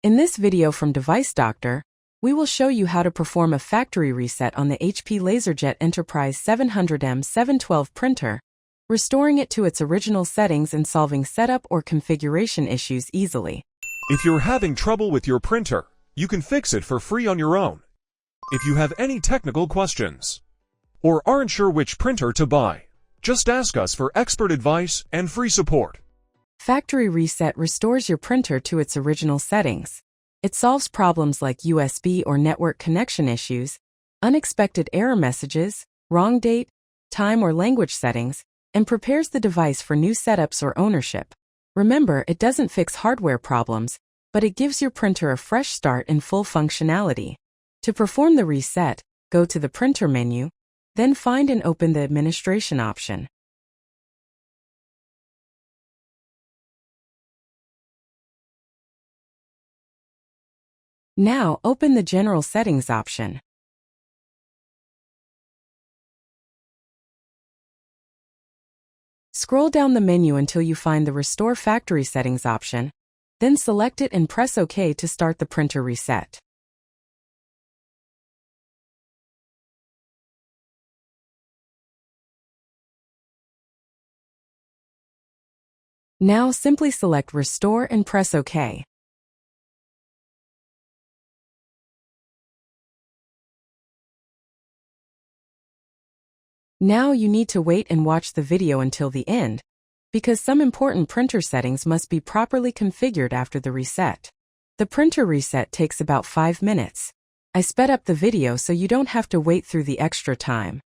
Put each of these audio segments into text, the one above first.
In this video from Device Doctor, we will show you how to perform a factory reset on the HP LaserJet Enterprise 700 M712 printer, restoring it to its original settings and solving setup or configuration issues easily. If you're having trouble with your printer, you can fix it for free on your own. If you have any technical questions or aren't sure which printer to buy, just ask us for expert advice and free support. Factory reset restores your printer to its original settings. It solves problems like USB or network connection issues, unexpected error messages, wrong date, time or language settings, and prepares the device for new setups or ownership. Remember, it doesn't fix hardware problems, but it gives your printer a fresh start in full functionality. To perform the reset, go to the Printer menu, then find and open the Administration option. Now, open the General Settings option. Scroll down the menu until you find the Restore Factory Settings option, then select it and press OK to start the printer reset. Now simply select Restore and press OK. Now you need to wait and watch the video until the end, because some important printer settings must be properly configured after the reset. The printer reset takes about 5 minutes. I sped up the video so you don't have to wait through the extra time.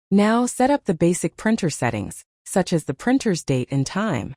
Now set up the basic printer settings, such as the printer's date and time.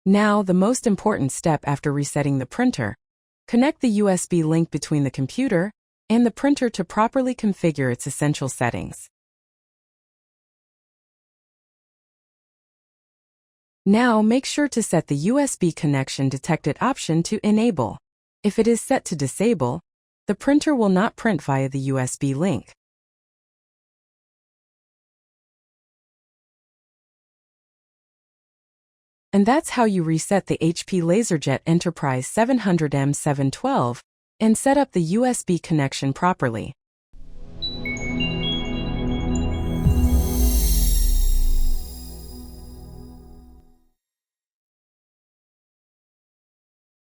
Now, the most important step after resetting the printer: connect the USB link between the computer and the printer to properly configure its essential settings. Now, make sure to set the USB connection detected option to enable. If it is set to disable, the printer will not print via the USB link. And that's how you reset the HP LaserJet Enterprise 700 M712 and set up the USB connection properly.